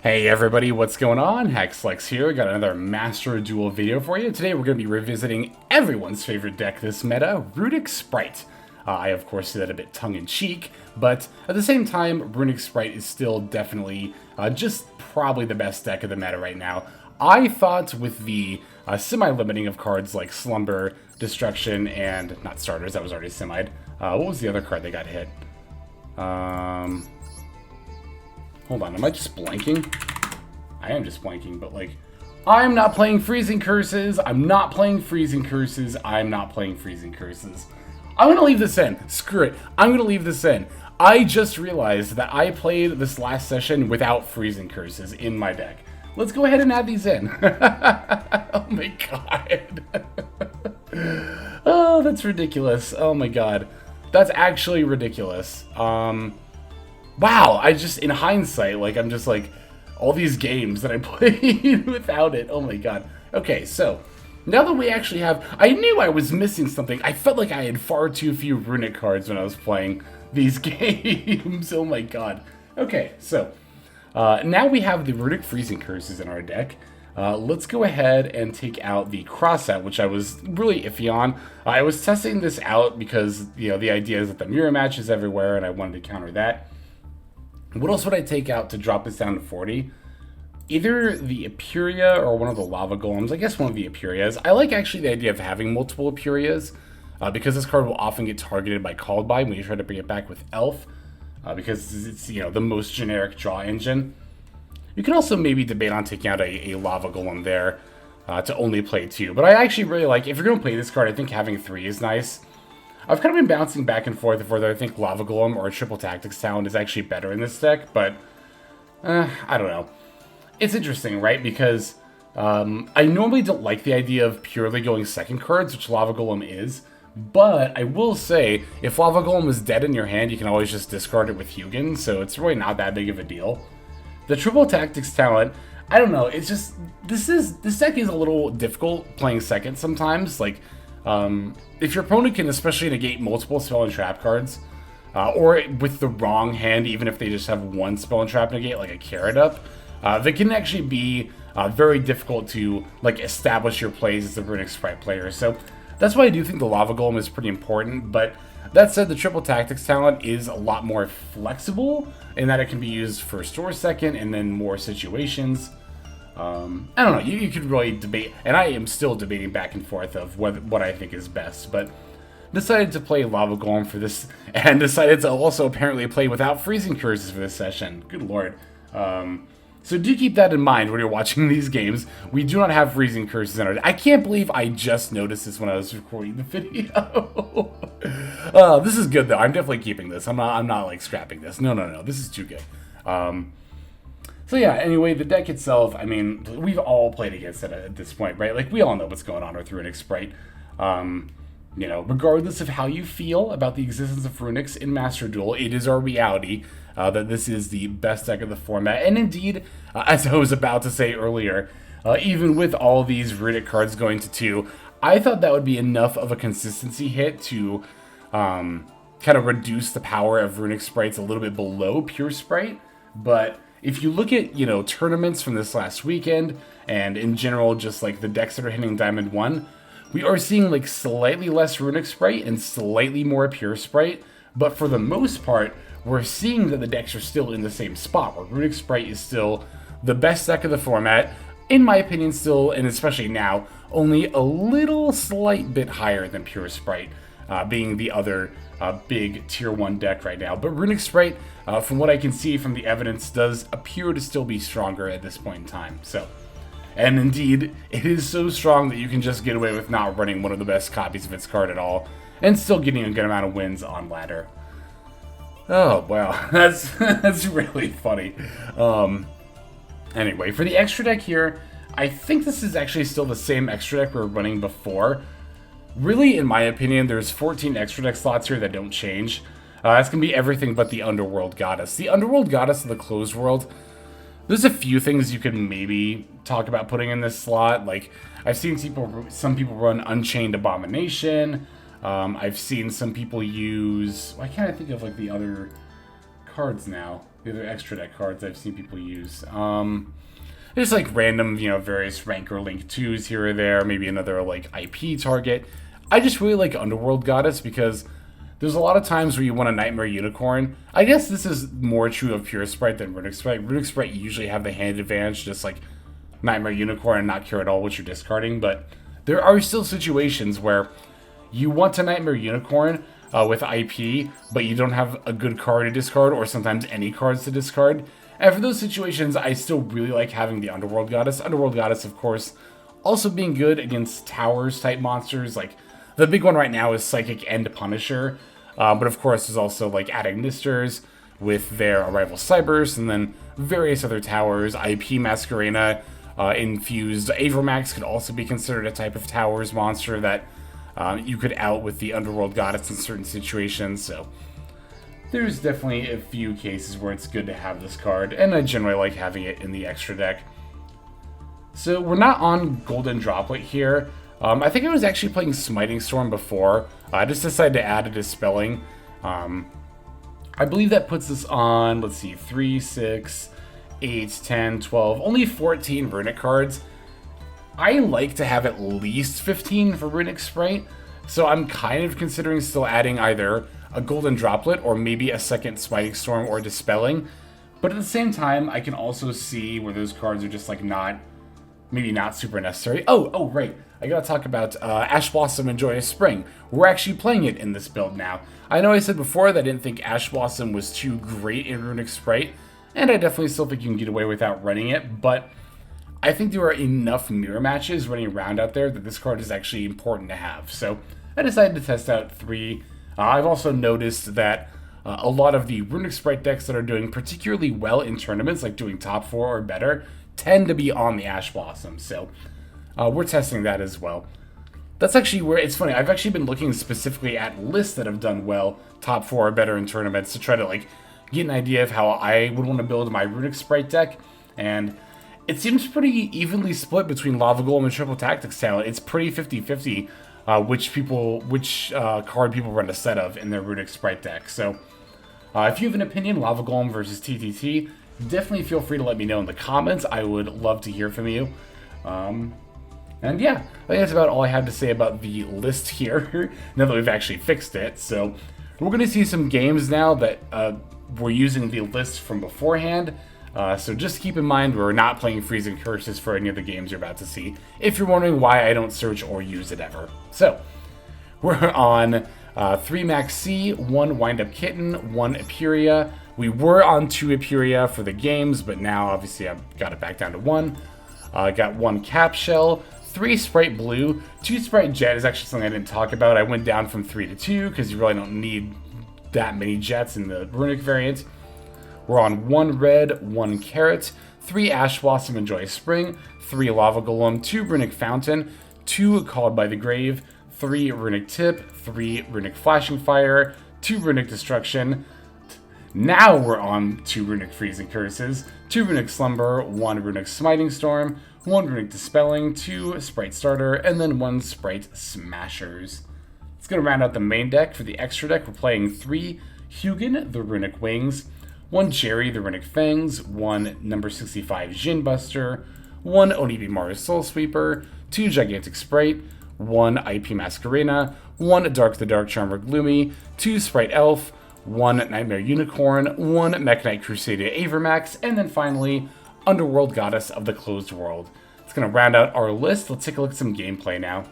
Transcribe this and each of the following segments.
Hey everybody, what's going on? Hexlex here, got another Master Duel video for you. Today we're going to be revisiting everyone's favorite deck this meta, Runick Spright. I of course say that a bit tongue-in-cheek, but at the same time, Runick Spright is still definitely just probably the best deck of the meta right now. I thought with the semi-limiting of cards like Slumber, Destruction, and not Starters, that was already semi'd. What was the other card that got hit? Hold on, am I just blanking? I am just blanking, but like, I'm not playing Freezing Curses, I'm not playing Freezing Curses, I'm not playing Freezing Curses. I'm gonna leave this in. Screw it. I'm gonna leave this in. I just realized that I played this last session without Freezing Curses in my deck. Let's go ahead and add these in. Oh my god. Oh, that's ridiculous. Oh my god. That's actually ridiculous. Wow, I just, in hindsight, like, I'm just like, all these games that I played without it, oh my god. Okay, so, now that we actually have, I knew I was missing something. I felt like I had far too few Runick cards when I was playing these games, oh my god. Okay, so, now we have the Runick Freezing Curses in our deck. Let's go ahead and take out the Crossout, which I was really iffy on. I was testing this out because, you know, the idea is that the mirror match is everywhere, and I wanted to counter that. What else would I take out to drop this down to 40? Either the Iparia or one of the Lava Golems. I guess one of the Iparias. I like actually the idea of having multiple Iparias, because this card will often get targeted by Called By when you try to bring it back with Elf, because it's, you know, the most generic draw engine. You can also maybe debate on taking out a Lava Golem there to only play 2. But I actually really like, if you're going to play this card, I think having 3 is nice. I've kind of been bouncing back and forth of whether I think Lava Golem or Triple Tactics Talent is actually better in this deck, but I don't know. It's interesting, right? Because I normally don't like the idea of purely going second cards, which Lava Golem is, but I will say, if Lava Golem is dead in your hand, you can always just discard it with Hugin, so it's really not that big of a deal. The Triple Tactics Talent, I don't know, it's just, this deck is a little difficult playing second sometimes, like, if your opponent can especially negate multiple spell and trap cards, or with the wrong hand, even if they just have one spell and trap negate, like a Carrot up, that can actually be very difficult to like establish your plays as a Runick Spright player. So that's why I do think the Lava Golem is pretty important, but that said, the Triple Tactics Talent is a lot more flexible in that it can be used first or second and then more situations. I don't know, you could really debate, and I am still debating back and forth of what I think is best, but decided to play Lava Golem for this, and decided to also apparently play without Freezing Curses for this session. Good lord. So do keep that in mind when you're watching these games. We do not have Freezing Curses in our deck. I can't believe I just noticed this when I was recording the video. This is good though. I'm definitely keeping this. I'm not like scrapping this. No. This is too good. So yeah, anyway, the deck itself, I mean, we've all played against it at this point, right? Like, we all know what's going on with Runick Spright. You know, regardless of how you feel about the existence of Runicks in Master Duel, it is our reality that this is the best deck of the format. And indeed, as I was about to say earlier, even with all these Runick cards going to 2, I thought that would be enough of a consistency hit to kind of reduce the power of Runick Sprights a little bit below Pure Spright, but if you look at, you know, tournaments from this last weekend, and in general, just like the decks that are hitting Diamond 1, we are seeing like slightly less Runick Spright and slightly more Pure Spright, but for the most part, we're seeing that the decks are still in the same spot, where Runick Spright is still the best deck of the format, in my opinion still, and especially now, only a little slight bit higher than Pure Spright, being the other big tier 1 deck right now. But Runick Spright, from what I can see from the evidence, does appear to still be stronger at this point in time. So, and indeed, it is so strong that you can just get away with not running one of the best copies of its card at all, and still getting a good amount of wins on ladder. Oh, wow, that's really funny. Anyway, for the extra deck here, I think this is actually still the same extra deck we were running before. Really, in my opinion, there's 14 extra deck slots here that don't change. That's going to be everything but the Underworld Goddess. The Underworld Goddess of the Closed World, there's a few things you could maybe talk about putting in this slot. Like, I've seen some people run Unchained Abomination. I've seen some people use... Why can't I think of, like, the other cards now? the other extra deck cards I've seen people use. There's like random, various rank or link 2s here or there, maybe another like IP target. I just really like Underworld Goddess because there's a lot of times where you want a Knightmare Unicorn. I guess this is more true of Pure Spright than Runick Spright. Runick Spright usually have the hand advantage, just like Knightmare Unicorn and not care at all what you're discarding, but there are still situations where you want a Knightmare Unicorn with IP, but you don't have a good card to discard, or sometimes any cards to discard. And for those situations, I still really like having the Underworld Goddess. Underworld Goddess, of course, also being good against towers type monsters. Like the big one right now is Psychic and Punisher. But of course, there's also like Nisters with their Arrival Cyberse, and then various other towers. IP Masquerena, infused Avramax could also be considered a type of towers monster that you could out with the Underworld Goddess in certain situations. So there's definitely a few cases where it's good to have this card, and I generally like having it in the extra deck. So we're not on Golden Droplet here. I think I was actually playing Smiting Storm before. I just decided to add a Dispelling. I believe that puts us on, let's see, 3, 6, 8, 10, 12, only 14 Runick cards. I like to have at least 15 for Runick Spright, so I'm kind of considering still adding either a Golden Droplet or maybe a second Smiting Storm or Dispelling. But at the same time, I can also see where those cards are just like maybe not super necessary. Oh, right. I gotta talk about Ash Blossom and Joyous Spring. We're actually playing it in this build now. I know I said before that I didn't think Ash Blossom was too great in Runick Spright, and I definitely still think you can get away without running it, but I think there are enough mirror matches running around out there that this card is actually important to have. So I decided to test out 3. I've also noticed that a lot of the Runick Spright decks that are doing particularly well in tournaments, like doing top 4 or better, tend to be on the Ash Blossom. So we're testing that as well. That's actually where it's funny. I've actually been looking specifically at lists that have done well, top 4 or better in tournaments, to try to like get an idea of how I would want to build my Runick Spright deck. And it seems pretty evenly split between Lava Golem and Triple Tactics talent. It's pretty 50-50 which card people run a set of in their Runick Spright deck. So if you have an opinion, Lava Golem versus TTT, definitely feel free to let me know in the comments. I would love to hear from you. And yeah, I think that's about all I have to say about the list here, now that we've actually fixed it. So we're going to see some games now that we're using the list from beforehand. So just keep in mind we're not playing Freezing Curses for any of the games you're about to see, if you're wondering why I don't search or use it ever. So we're on 3 Maxx, 1 Wind-Up Kitten, 1 Iparia. We were on 2 Iparia for the games, but now obviously I've got it back down to 1. Got 1 Capshell, 3 Spright Blue, 2 Spright Jet is actually something I didn't talk about. I went down from 3 to 2 because you really don't need that many Jets in the Runick variant. We're on 1 Red, 1 Carrot, 3 Ash Blossom and Joyous Spring, 3 Lava Golem, 2 Runick Fountain, 2 Called by the Grave, 3 Runick Tip, 3 Runick Flashing Fire, 2 Runick Destruction. Now we're on 2 Runick Freezing Curses, 2 Runick Slumber, 1 Runick Smiting Storm, 1 Runick Dispelling, 2 Spright Starter, and then 1 Spright Smashers. It's going to round out the main deck. For the extra deck, we're playing 3 Hugin, the Runick Wings, 1 Geri, the Runick Fangs, 1 number 65 Djinn Buster, 1 Onibimaru Soul Sweeper, 2 Gigatic Spright, 1 IP Masquerena, 1 Dharc the Dark Charmer Gloomy, 2 Spright Elf, 1 Knightmare Unicorn, 1 Mekk-Knight Crusadia Avramax, and then finally Underworld Goddess of the Closed World. It's going to round out our list. Let's take a look at some gameplay now.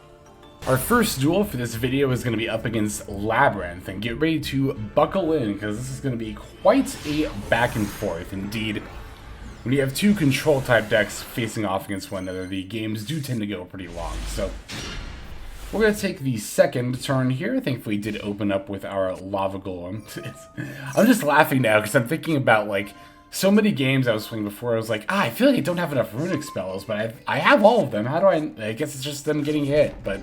Our first duel for this video is going to be up against Labyrinth, and get ready to buckle in because this is going to be quite a back and forth. Indeed, when you have 2 control type decks facing off against one another, the games do tend to go pretty long. So we're going to take the second turn here. Thankfully, we did open up with our Lava Golem. I'm just laughing now because I'm thinking about like so many games I was playing before. I was like, I feel like I don't have enough Runick spells, but I have all of them. How do I guess it's just them getting hit, but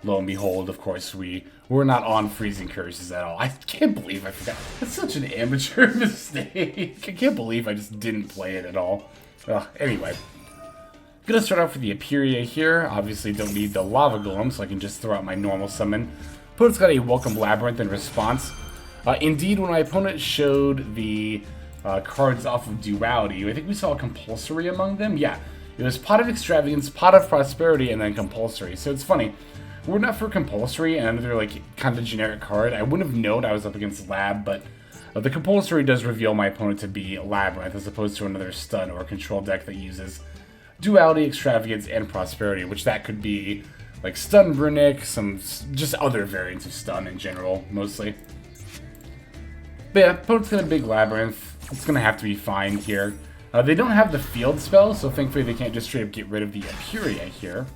lo and behold, of course, we're not on Freezing Curses at all. I can't believe I forgot. That's such an amateur mistake. I can't believe I just didn't play it at all. Anyway, gonna start off with the Iparia here. Obviously, don't need the Lava Golem, so I can just throw out my normal summon. Opponent's got a Welcome Labyrinth in response. Indeed, when my opponent showed the cards off of Duality. I think we saw a Compulsory among them. Yeah, it was Pot of Extravagance, Pot of Prosperity, and then Compulsory. So it's funny. Were it not for Compulsory and another like kind of generic card, I wouldn't have known I was up against Lab, but the Compulsory does reveal my opponent to be Labyrinth as opposed to another stun or control deck that uses Duality, Extravagance, and Prosperity, which that could be like Stun Runick, some just other variants of Stun in general, mostly. But yeah, opponent's got a big Labyrinth. It's going to have to be fine here. They don't have the field spell, so thankfully they can't just straight up get rid of the Iparia here.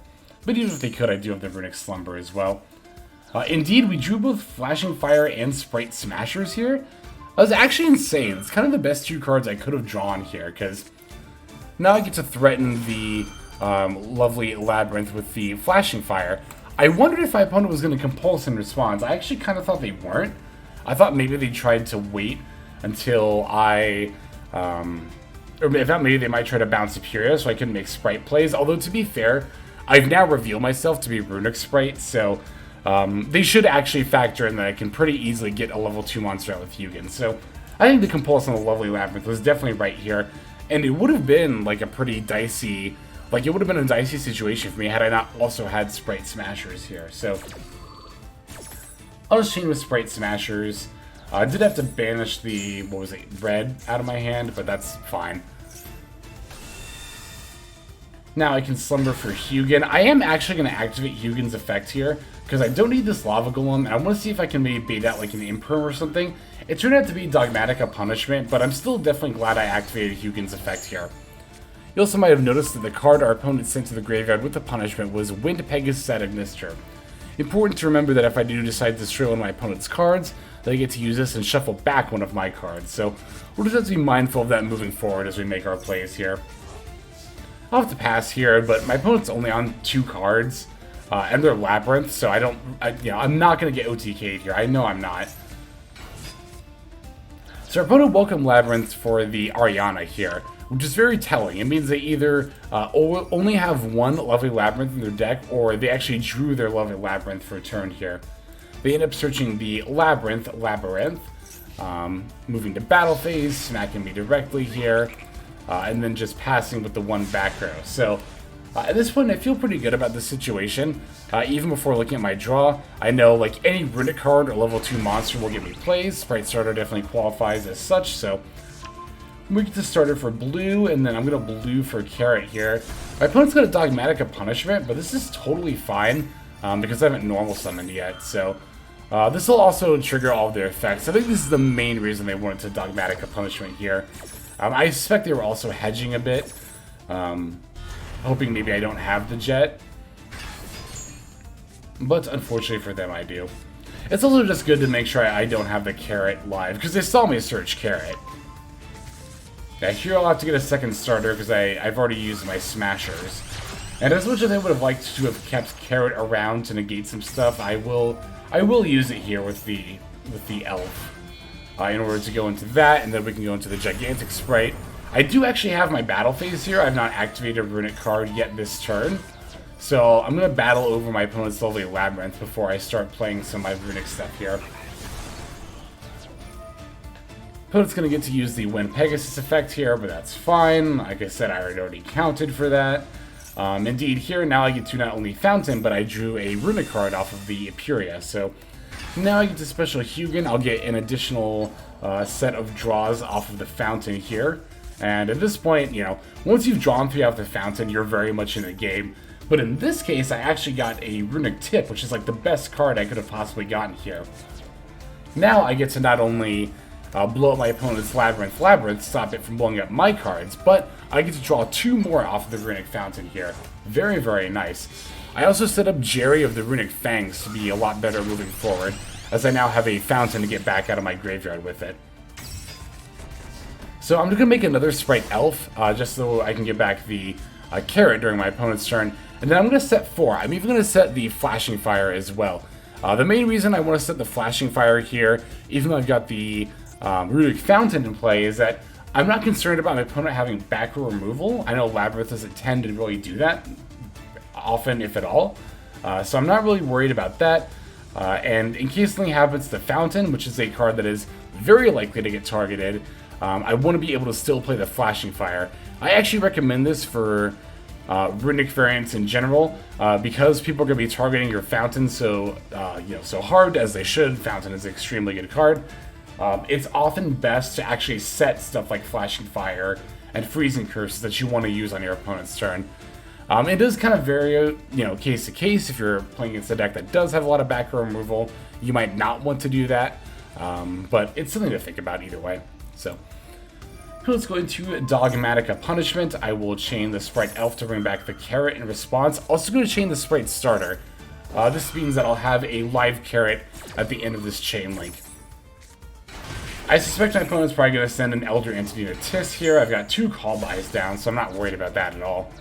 But even if they could, I do have the Runick Slumber as well. Indeed, we drew both Flashing Fire and Spright Smashers here. That was actually insane. It's kind of the best 2 cards I could have drawn here, because now I get to threaten the lovely Labyrinth with the Flashing Fire. I wondered if my opponent was going to Compulse in response. I actually kind of thought they weren't. I thought maybe they tried to wait until I... or if not, maybe they might try to bounce Iparia so I can make Spright plays. Although, to be fair, I've now revealed myself to be Runick Spright, so they should actually factor in that I can pretty easily get a level 2 monster out with Hugin. So I think the Compulse on the lovely Labyrinth was definitely right here. And it would have been like a pretty dicey... Like, it would have been a dicey situation for me had I not also had Spright Smashers here. So I'll just chain with Spright Smashers. I did have to banish the, what was it, red out of my hand, but that's fine. Now I can Slumber for Hugin. I am actually going to activate Hugin's effect here, because I don't need this Lava Golem, and I want to see if I can maybe bait out like an Imperm or something. It turned out to be Dogmatica Punishment, but I'm still definitely glad I activated Hugin's effect here. You also might have noticed that the card our opponent sent to the graveyard with the punishment was Wind-Pegasus Mixture. Important to remember that if I do decide to destroy one of my opponent's cards, they get to use this and shuffle back one of my cards, so we'll just have to be mindful of that moving forward as we make our plays here. I'll have to pass here, but my opponent's only on 2 cards, and they're Labyrinth, so I'm not going to get OTK'd here. I know I'm not. So our opponent welcomed Labyrinth for the Ariana here, which is very telling. It means they either only have 1 lovely Labyrinth in their deck, or they actually drew their lovely Labyrinth for a turn here. They end up searching the Labyrinth, moving to battle phase, smacking me directly here, and then just passing with the 1 back row. So at this point, I feel pretty good about the situation. Even before looking at my draw, I know like any Runick card or level 2 monster will give me plays. Spright Starter definitely qualifies as such, so we get to Starter for blue, and then I'm going to blue for Carrot here. My opponent's got a Dogmatica Punishment, but this is totally fine because I haven't normal summoned yet, so this will also trigger all of their effects. I think this is the main reason they wanted to Dogmatica Punishment here. I suspect they were also hedging a bit, hoping maybe I don't have the Jet, but unfortunately for them I do. It's also just good to make sure I don't have the Carrot live, because they saw me search Carrot. Yeah, here I'll have to get a second starter because I've already used my Smashers. And as much as I would have liked to have kept Carrot around to negate some stuff, I will use it here with the Elf. In order to go into that, and then we can go into the Gigantic Spright. I do actually have my battle phase here. I've not activated a Runick card yet this turn. So I'm going to battle over my opponent's lovely Labyrinth before I start playing some of my Runick stuff here. Opponent's going to get to use the Wind-Pegasus effect here, but that's fine. Like I said, I already counted for that. Indeed, here now I get to not only Fountain, but I drew a Runick card off of the Iparia. So now I get to special Hugin. I'll get an additional set of draws off of the Fountain here. And at this point, once you've drawn 3 off the Fountain, you're very much in the game. But in this case, I actually got a Runick Tip, which is like the best card I could have possibly gotten here. Now I get to not only blow up my opponent's Labyrinth, stop it from blowing up my cards, but I get to draw 2 more off of the Runick Fountain here. Very, very nice. I also set up Geri of the Runick Fangs to be a lot better moving forward, as I now have a Fountain to get back out of my graveyard with it. So I'm going to make another Spright Elf, just so I can get back the Carrot during my opponent's turn, and then I'm going to set 4. I'm even going to set the Flashing Fire as well. The main reason I want to set the Flashing Fire here, even though I've got the Runick Fountain in play, is that I'm not concerned about my opponent having back row removal. I know Labyrinth doesn't tend to really do that often, if at all, so I'm not really worried about that. And in case something happens to Fountain, which is a card that is very likely to get targeted, I want to be able to still play the Flashing Fire. I actually recommend this for Runick variants in general, because people are going to be targeting your Fountain so so hard as they should. Fountain is an extremely good card. It's often best to actually set stuff like Flashing Fire and Freezing Curses that you want to use on your opponent's turn. It does kind of vary, case to case. If you're playing against a deck that does have a lot of back row removal, you might not want to do that, but it's something to think about either way. So let's go into Dogmatica Punishment. I will chain the Spright Elf to bring back the Carrot in response. Also going to chain the Spright Starter. This means that I'll have a live Carrot at the end of this chain link. I suspect my opponent's probably going to send an Elder Entity to Tis here. I've got 2 call buys down, so I'm not worried about that at all.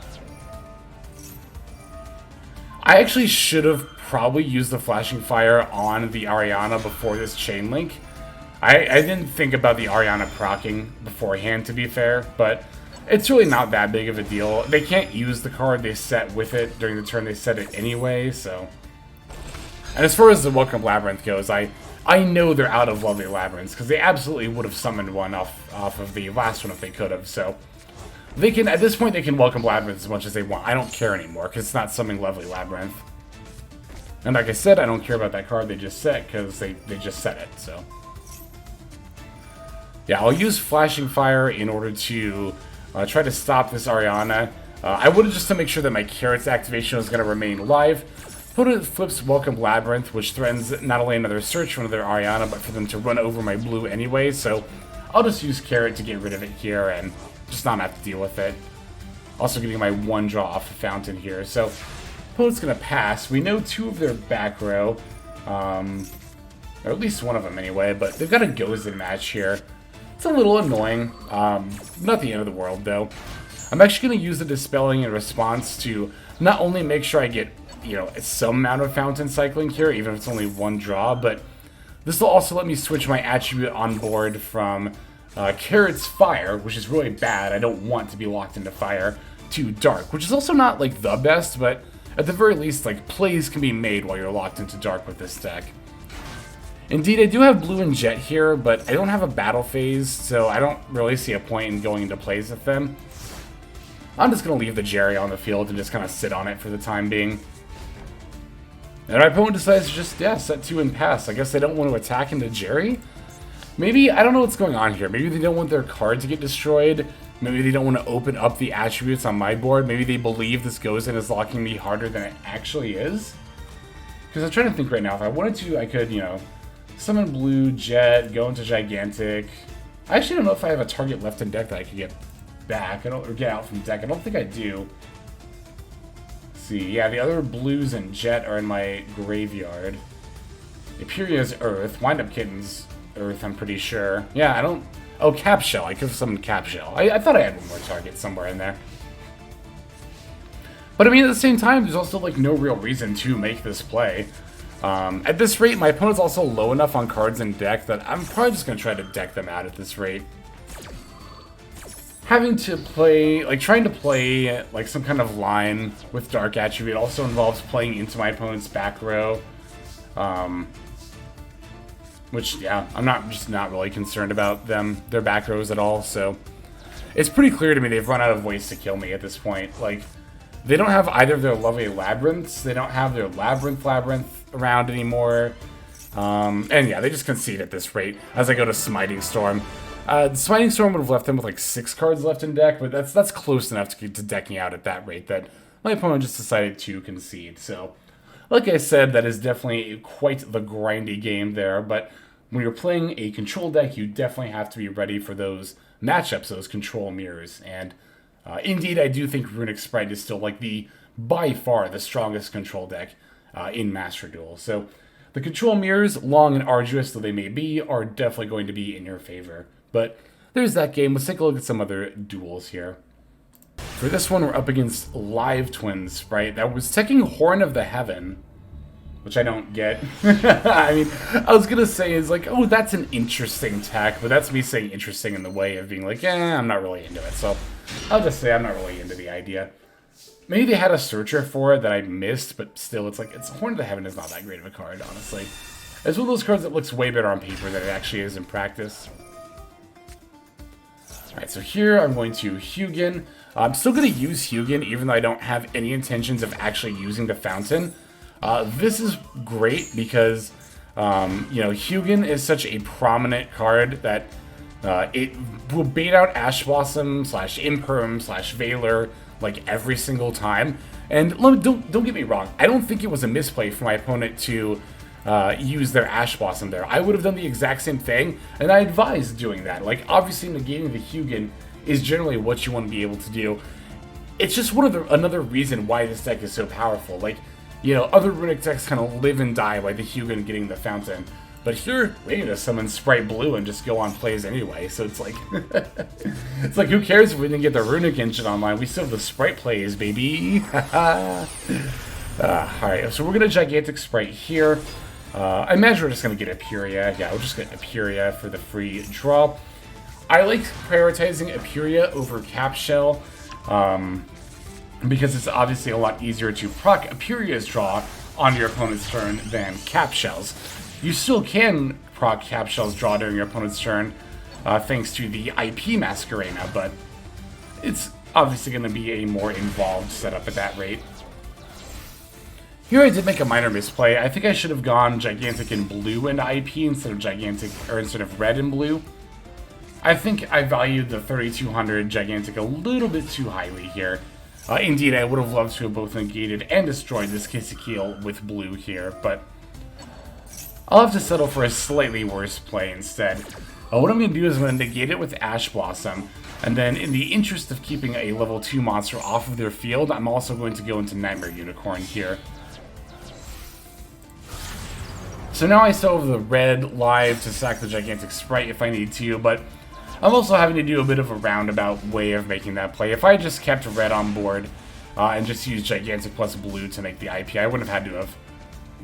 I actually should have probably used the Flashing Fire on the Ariana before this chain link. I didn't think about the Ariana proccing beforehand, to be fair, but it's really not that big of a deal. They can't use the card they set with it during the turn they set it anyway, so... And as far as the Welcome Labyrinth goes, I know they're out of Lovely Labyrinths, because they absolutely would have summoned one off of the last one if they could have, so... They can, at this point, they can Welcome Labyrinth as much as they want. I don't care anymore, because it's not summoning Lovely Labyrinth. And like I said, I don't care about that card they just set, because they just set it, so... Yeah, I'll use Flashing Fire in order to try to stop this Ariana. I would just to make sure that my Carrot's activation is going to remain live. Opponent flips Welcome Labyrinth, which threatens not only another search for another Ariana, but for them to run over my blue anyway, so I'll just use Carrot to get rid of it here and just not have to deal with it. Also getting my 1 draw off the Fountain here, so opponent's going to pass. We know 2 of their back row, or at least one of them anyway, but they've got a Gozen match here. It's a little annoying. Not the end of the world, though. I'm actually going to use the Dispelling in response to not only make sure I get, some amount of Fountain cycling here, even if it's only 1 draw, but this will also let me switch my attribute on board from Carrot's Fire, which is really bad. I don't want to be locked into Fire, to Dharc, which is also not, the best, but at the very least, plays can be made while you're locked into Dharc with this deck. Indeed, I do have Blue and Jet here, but I don't have a battle phase, so I don't really see a point in going into plays with them. I'm just going to leave the Geri on the field and just kind of sit on it for the time being. And my opponent decides to just, set 2 and pass. I guess they don't want to attack into Geri? Maybe, I don't know what's going on here. Maybe they don't want their card to get destroyed. Maybe they don't want to open up the attributes on my board. Maybe they believe this Gozen is locking me harder than it actually is. Because I'm trying to think right now. If I wanted to, I could, summon Blue, Jet, go into Gigantic. I actually don't know if I have a target left in deck that I could get back. Or get out from deck. I don't think I do. Let's see, yeah, the other Blues and Jet are in my graveyard. Iparia's Earth. Wind-Up Kitten's Earth, I'm pretty sure. Yeah, I don't... Oh, Capshell. I could have summoned Capshell. I thought I had one more target somewhere in there. But I mean, at the same time, there's also, no real reason to make this play. At this rate, my opponent's also low enough on cards in deck that I'm probably just going to try to deck them out at this rate. Having to play, trying to play, some kind of line with Dharc attribute also involves playing into my opponent's back row. Which, yeah, I'm just not really concerned about their back rows at all, so... It's pretty clear to me they've run out of ways to kill me at this point. They don't have either of their lovely labyrinths, they don't have their labyrinth around anymore, and yeah, they just concede at this rate as I go to Smiting Storm. Smiting Storm would have left them with 6 cards left in deck, but that's close enough to get to decking out at that rate that my opponent just decided to concede. So, like I said, that is definitely quite the grindy game there, but when you're playing a control deck, you definitely have to be ready for those matchups, those control mirrors, and indeed, I do think Runick Spright is still by far the strongest control deck in Master Duel. So the control mirrors, long and arduous though they may be, are definitely going to be in your favor. But there's that game. Let's take a look at some other duels here. For this one, we're up against Live Twin Spright. That was teching Horn of the Heaven, which I don't get. I mean, I was going to say is oh, that's an interesting tech, but that's me saying interesting in the way of being I'm not really into it. So I'll just say I'm not really into the idea. Maybe they had a searcher for it that I missed, but still, it's Horn of the Heaven is not that great of a card, honestly. It's one of those cards that looks way better on paper than it actually is in practice. Alright, so here I'm going to Hugin. I'm still going to use Hugin even though I don't have any intentions of actually using the Fountain. This is great because, you know, Hugin is such a prominent card that it will bait out Ash Blossom / Imperm / Veiler like every single time. And don't get me wrong, I don't think it was a misplay for my opponent to use their Ash Blossom there. I would have done the exact same thing, and I advise doing that. Like, obviously negating the Hugin is generally what you want to be able to do. It's just another reason why this deck is so powerful. Like, you know, other Runick decks kind of live and die by the Hugin getting the Fountain. But here, we need to summon Spright Blue and just go on plays anyway. So it's like, it's like, who cares if we didn't get the Runick engine online? We still have the Spright plays, baby. Alright, so we're going to Gigantic Spright here. I imagine we're just going to get Iparia. Yeah, we'll just get Iparia for the free draw. I like prioritizing Iparia over Capshell, because it's obviously a lot easier to proc Iparia's draw on your opponent's turn than Capshell's. You still can proc Capshell's draw during your opponent's turn, thanks to the IP Masquerena, but it's obviously going to be a more involved setup at that rate. Here I did make a minor misplay. I think I should have gone Gigantic in blue into IP instead of red and blue. I think I valued the 3200 Gigantic a little bit too highly here. Indeed, I would have loved to have both negated and destroyed this Kissekeel with blue here, but I'll have to settle for a slightly worse play instead. What I'm going to do is I'm going to negate it with Ash Blossom, and then in the interest of keeping a level 2 monster off of their field, I'm also going to go into Knightmare Unicorn here. So now I still have the red live to sack the Gigantic Spright if I need to, but I'm also having to do a bit of a roundabout way of making that play. If I just kept red on board and just used Gigantic plus blue to make the IP, I wouldn't have had to have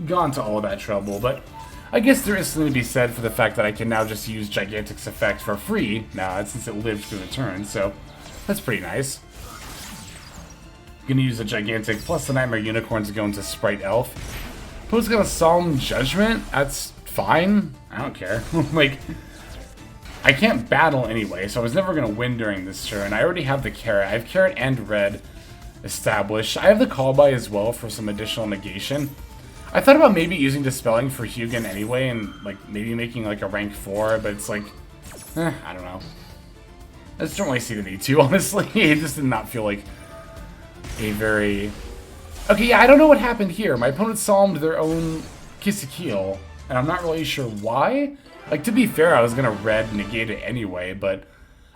gone to all that trouble, but I guess there is something to be said for the fact that I can now just use Gigantic's effect for free now, since it lived through the turn, so that's pretty nice. I'm going to use the Gigantic plus the Knightmare Unicorn to go into Spright Elf. Opponent's got a Solemn Judgment, that's fine, I don't care. Like, I can't battle anyway, so I was never going to win during this turn. I already have the Carrot. I have Carrot and Red established. I have the Call By as well for some additional negation. I thought about maybe using Dispelling for Hugin anyway, and like maybe making like a rank 4, but it's like, I don't know. I just don't really see the need to, honestly. It just did not feel like a very... Okay, yeah, I don't know what happened here. My opponent Solemned their own Kissekeel, and I'm not really sure why. Like, to be fair, I was going to red negate it anyway, but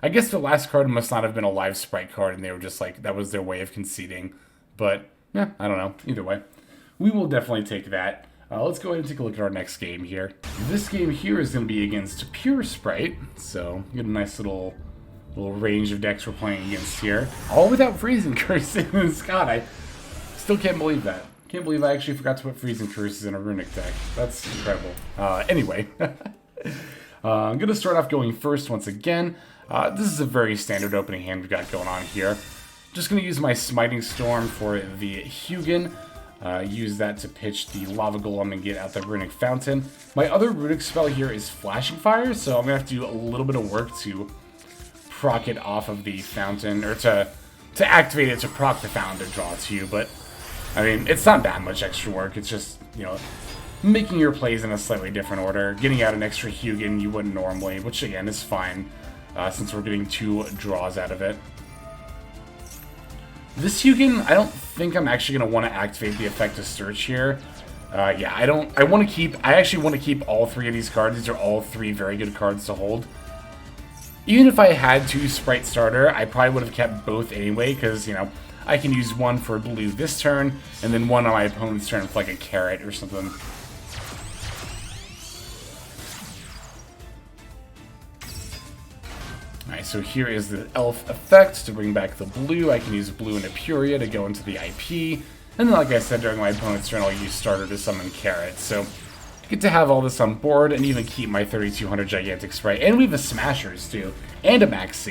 I guess the last card must not have been a live Spright card, and they were just like, that was their way of conceding. But, yeah, I don't know. Either way. We will definitely take that. Let's go ahead and take a look at our next game here. This game here is going to be against Pure Spright, so get a nice little range of decks we're playing against here. All without Freezing Curses. God, I still can't believe that. Can't believe I actually forgot to put Freezing Curses in a Runick deck. That's incredible. Anyway, I'm going to start off going first once again. This is a very standard opening hand we've got going on here. Just going to use my Smiting Storm for the Hugin. Use that to pitch the Lava Golem and get out the Runick Fountain. My other Runick spell here is Flashing Fire, so I'm going to have to do a little bit of work to proc it off of the Fountain, or to activate it to proc the Fountain to draw to you, but I mean, it's not that much extra work. It's just, you know, making your plays in a slightly different order, getting out an extra Hugin you wouldn't normally, which again is fine, since we're getting 2 draws out of it. This Hugin, I don't think I'm actually going to want to activate the effect of Search here. Yeah, I actually want to keep all 3 of these cards. These are all 3 very good cards to hold. Even if I had to Spright Starter, I probably would have kept both anyway, because, you know, I can use one for blue this turn, and then one on my opponent's turn for like a Carrot or something. Alright, so here is the Elf effect to bring back the blue. I can use blue and Iparia to go into the IP. And then, like I said, during my opponent's turn, I'll use Starter to summon Carrot. So, I get to have all this on board and even keep my 3200 Gigantic Spright. And we have a Smashers, too. And a Maxx.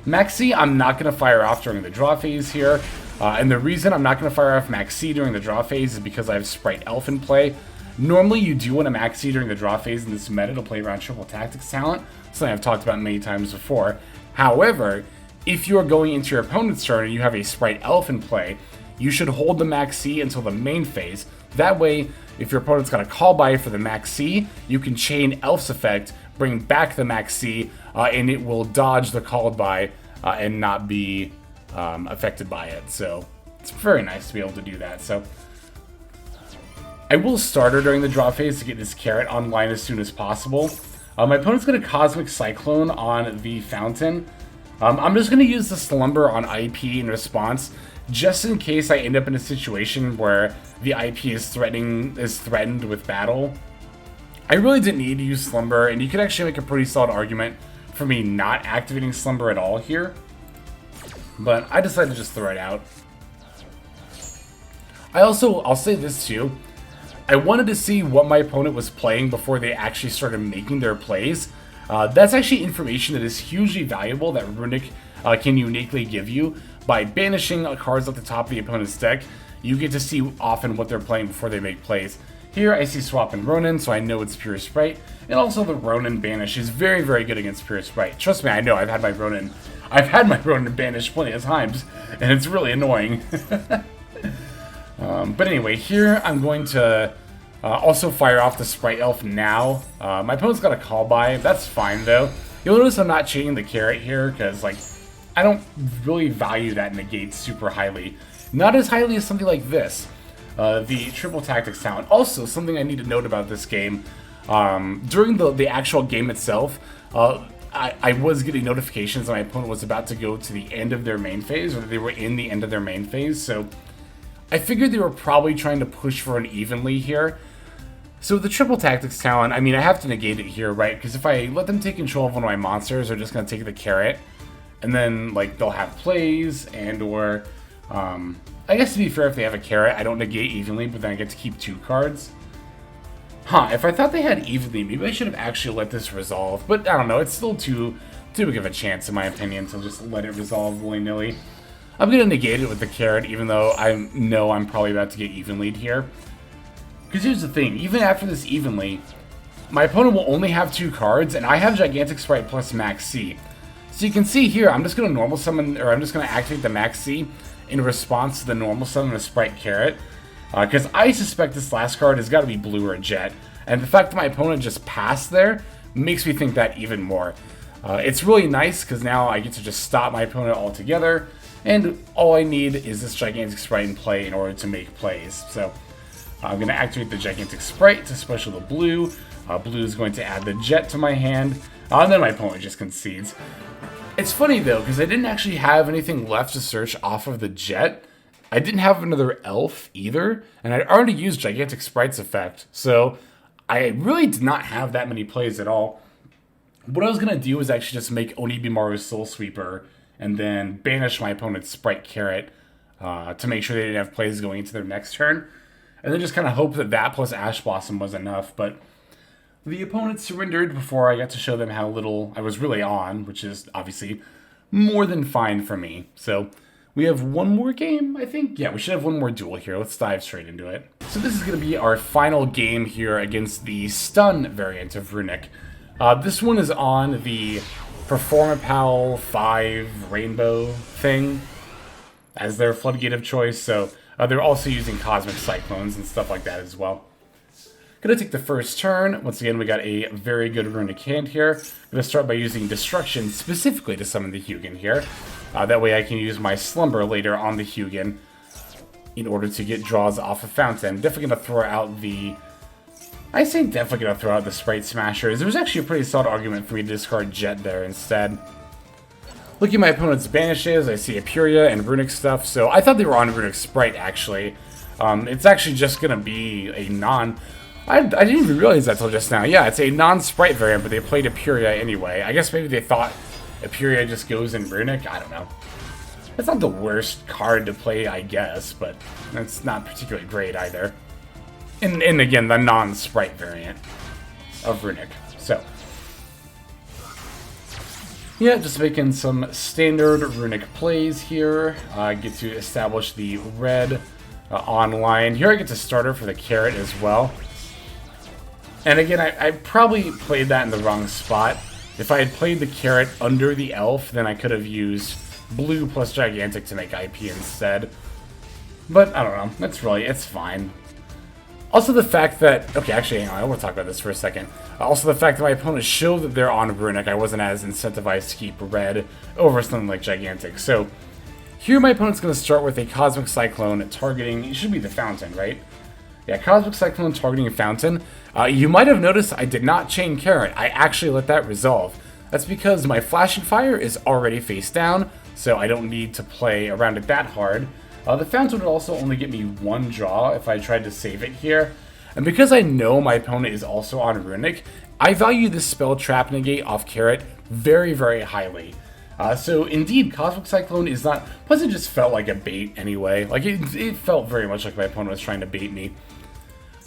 Maxx, I'm not going to fire off during the draw phase here. And the reason I'm not going to fire off Maxx during the draw phase is because I have Spright Elf in play. Normally, you do want a Maxx during the draw phase in this meta to play around Triple Tactics talent, something I've talked about many times before. However, if you are going into your opponent's turn and you have a Spright Elf in play, you should hold the Maxx until the main phase. That way, if your opponent's got a call by for the Maxx, you can chain Elf's effect, bring back the Maxx, and it will dodge the called by and not be affected by it. So it's very nice to be able to do that. So I will start her during the draw phase to get this Carrot online as soon as possible. My opponent's going to Cosmic Cyclone on the Fountain. I'm just going to use the Slumber on IP in response, just in case I end up in a situation where the IP is threatened with battle. I really didn't need to use Slumber, and you could actually make a pretty solid argument for me not activating Slumber at all here. But I decided to just throw it out. I'll say this too. I wanted to see what my opponent was playing before they actually started making their plays. That's actually information that is hugely valuable that Runick can uniquely give you. By banishing cards at the top of the opponent's deck, you get to see often what they're playing before they make plays. Here I see Swap and Ronin, so I know it's Pure Spright, and also the Ronin banish is very, very good against Pure Spright. Trust me, I know, I've had my Ronin banished plenty of times, and it's really annoying. But anyway, here I'm going to also fire off the Spright Elf now. My opponent's got a call by, that's fine though. You'll notice I'm not chaining the Carrot here, because like, I don't really value that negate super highly. Not as highly as something like this. The Triple Tactics talent. Also, something I need to note about this game, during the actual game itself, I was getting notifications that my opponent was about to go to the end of their main phase, or they were in the end of their main phase, so I figured they were probably trying to push for an evenly here. So the Triple Tactics talent, I mean, I have to negate it here, right? Because if I let them take control of one of my monsters, they're just going to take the Carrot, and then, like, they'll have plays, and or, I guess to be fair, if they have a Carrot, I don't negate evenly, but then I get to keep 2 cards. If I thought they had evenly, maybe I should have actually let this resolve, but I don't know, it's still too big of a chance, in my opinion, to just let it resolve willy-nilly. I'm going to negate it with the Carrot, even though I know I'm probably about to get evenly'd here. Because here's the thing, even after this evenly, my opponent will only have 2 cards, and I have Gigantic Spright plus Maxx. So you can see here, I'm just going to normal summon, or I'm just going to activate the Maxx in response to the normal summon of Spright Carrot. Because I suspect this last card has got to be Blue or Jet. And the fact that my opponent just passed there makes me think that even more. It's really nice because now I get to just stop my opponent altogether. And all I need is this Gigantic Spright in play in order to make plays. So I'm going to activate the Gigantic Spright to special the Blue. Blue is going to add the Jet to my hand. And then my opponent just concedes. It's funny though, because I didn't actually have anything left to search off of the Jet. I didn't have another Elf either, and I'd already used Gigantic Spright's effect, so I really did not have that many plays at all. What I was going to do was actually just make Onibimaru Soul Sweeper, and then banish my opponent's Spright Carrot to make sure they didn't have plays going into their next turn, and then just kind of hope that that plus Ash Blossom was enough, but the opponent surrendered before I got to show them how little I was really on, which is obviously more than fine for me. So we have one more game, I think? Yeah, we should have one more duel here. Let's dive straight into it. So this is going to be our final game here against the Stun variant of Runick. This one is on the Performapal 5 Rainbow thing as their Floodgate of choice, so they're also using Cosmic Cyclones and stuff like that as well. Gonna take the first turn. Once again, we got a very good Runick hand here. Gonna start by using Destruction specifically to summon the Hugin here. That way I can use my Slumber later on the Hugin in order to get draws off of Fountain. Definitely gonna throw out the... I say definitely gonna throw out the Spright Smashers. There was actually a pretty solid argument for me to discard Jet there instead. Looking at my opponent's banishes, I see Iparia and Runick stuff, so I thought they were on Runick Spright actually. It's actually just gonna be a non... I didn't even realize that till just now. Yeah, it's a non-Spright variant, but they played Iparia anyway. I guess maybe they thought Iparia just goes in Runick. I don't know. It's not the worst card to play, I guess, but it's not particularly great either. And again, the non-Spright variant of Runick. So, yeah, just making some standard Runick plays here. I get to establish the red online. Here I get to starter for the Carrot as well. And again, I probably played that in the wrong spot. If I had played the Carrot under the Elf, then I could have used blue plus Gigantic to make IP instead. But, I don't know. It's fine. Also the fact that... Okay, actually, hang on. I want to talk about this for a second. Also the fact that my opponents show that they're on Runick, I wasn't as incentivized to keep red over something like Gigantic. So, here my opponent's going to start with a Cosmic Cyclone targeting... It should be the Fountain, right? Yeah, Cosmic Cyclone targeting Fountain. You might have noticed I did not chain Carrot. I actually let that resolve. That's because my Flashing Fire is already face down, so I don't need to play around it that hard. The Fountain would also only get me one draw if I tried to save it here. And because I know my opponent is also on Runick, I value this spell Trap Negate off Carrot very, very highly. So indeed, Cosmic Cyclone is not... Plus it just felt like a bait anyway. Like it felt very much like my opponent was trying to bait me.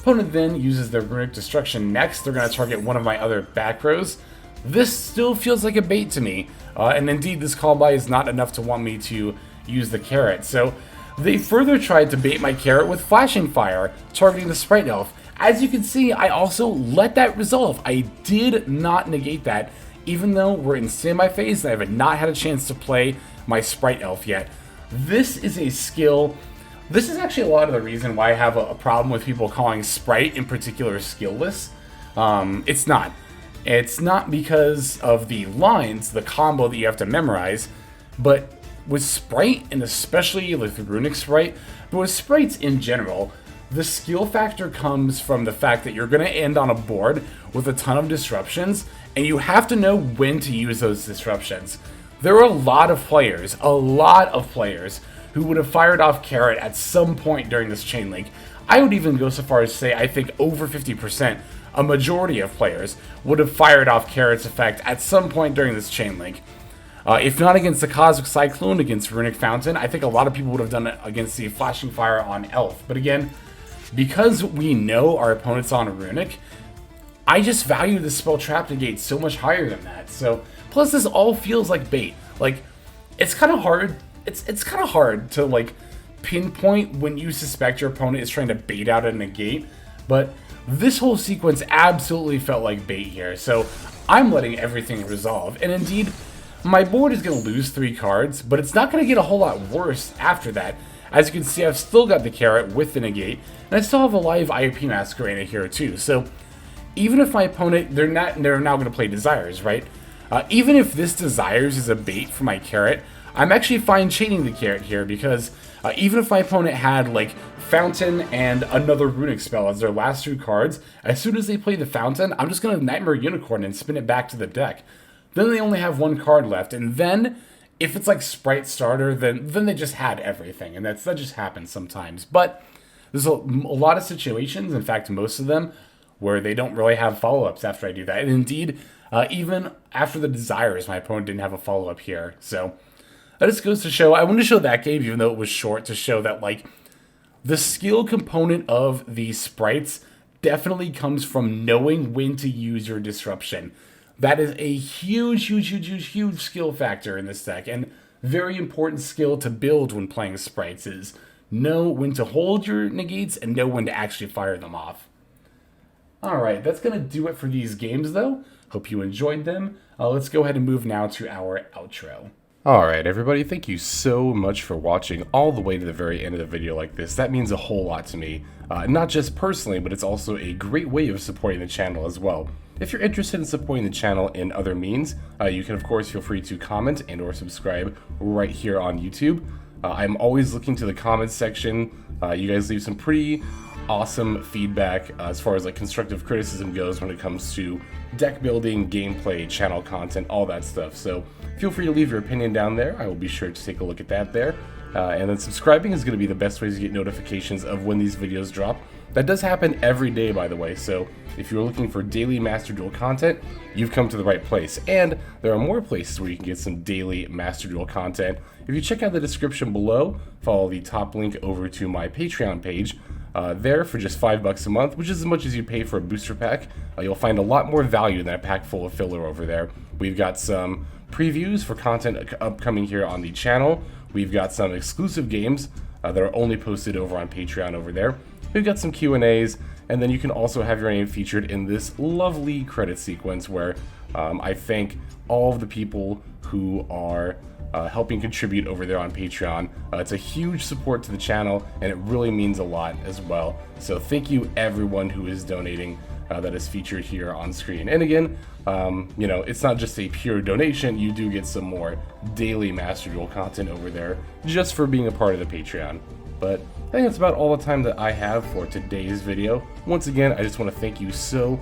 Opponent then uses their Runick Destruction next. They're going to target one of my other back rows. This still feels like a bait to me. And indeed, this call by is not enough to want me to use the Carrot. So they further tried to bait my Carrot with Flashing Fire, targeting the Spright Elf. As you can see, I also let that resolve. I did not negate that, even though we're in standby phase and I have not had a chance to play my Spright Elf yet. This is a skill... This is actually a lot of the reason why I have a problem with people calling Spright in particular skillless. It's not. It's not because of the lines, the combo that you have to memorize, but with Spright, and especially with Runick Spright, but with Sprights in general, the skill factor comes from the fact that you're going to end on a board with a ton of disruptions, and you have to know when to use those disruptions. There are a lot of players, who would have fired off Carrot at some point during this chain link. I would even go so far as to say I think over 50%, a majority of players, would have fired off Carrot's effect at some point during this chain link. If not against the Cosmic Cyclone against Runick Fountain, I think a lot of people would have done it against the Flashing Fire on Elf. But again, because we know our opponent's on Runick, I just value the spell Trap Negate so much higher than that. So, plus this all feels like bait. Like, it's kind of hard. It's kind of hard to like pinpoint when you suspect your opponent is trying to bait out a negate, but this whole sequence absolutely felt like bait here. So I'm letting everything resolve, and indeed, my board is going to lose 3 cards, but it's not going to get a whole lot worse after that. As you can see, I've still got the Carrot with the negate, and I still have a live IOP Masquerena here too. So even if my opponent, they're now going to play Desires, right? Even if this Desires is a bait for my Carrot, I'm actually fine chaining the Carrot here because even if my opponent had like Fountain and another Runick spell as their last 2 cards, as soon as they play the Fountain, I'm just going to Knightmare Unicorn and spin it back to the deck. Then they only have 1 card left, and then if it's like Spright Starter, then they just had everything, and that just happens sometimes. But there's a lot of situations, in fact most of them, where they don't really have follow-ups after I do that. And indeed, even after the Desires, my opponent didn't have a follow-up here. So that just goes to show, I wanted to show that game, even though it was short, to show that like the skill component of these Sprights definitely comes from knowing when to use your disruption. That is a huge skill factor in this deck, and very important skill to build when playing Sprights is know when to hold your negates and know when to actually fire them off. Alright, that's going to do it for these games though. Hope you enjoyed them. Let's go ahead and move now to our outro. Alright everybody, thank you so much for watching all the way to the very end of the video like this. That means a whole lot to me. Not just personally, but it's also a great way of supporting the channel as well. If you're interested in supporting the channel in other means, you can of course feel free to comment and or subscribe right here on YouTube. I'm always looking to the comments section. You guys leave some pretty awesome feedback as far as like constructive criticism goes when it comes to deck building, gameplay, channel content, all that stuff. So feel free to leave your opinion down there. I will be sure to take a look at that there. And then subscribing is going to be the best way to get notifications of when these videos drop. That does happen every day, by the way, so if you're looking for daily Master Duel content, you've come to the right place. And there are more places where you can get some daily Master Duel content. If you check out the description below, follow the top link over to my Patreon page. There, for just $5 a month, which is as much as you pay for a booster pack, you'll find a lot more value than a pack full of filler over there. We've got some previews for content upcoming here on the channel. We've got some exclusive games that are only posted over on Patreon over there. We've got some Q&As, and then you can also have your name featured in this lovely credit sequence where I thank all of the people who are helping contribute over there on Patreon. It's a huge support to the channel, and it really means a lot as well. So thank you everyone who is donating that is featured here on screen. And again, you know, it's not just a pure donation, you do get some more daily Master Duel content over there just for being a part of the Patreon. But I think that's about all the time that I have for today's video. Once again, I just want to thank you so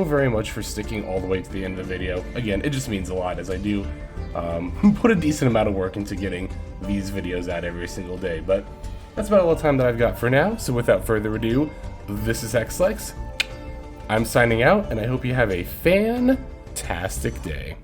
very much for sticking all the way to the end of the video. Again, it just means a lot, as I do put a decent amount of work into getting these videos out every single day. But that's about all the time that I've got for now, so without further ado, this is XLex. I'm signing out, and I hope you have a fantastic day.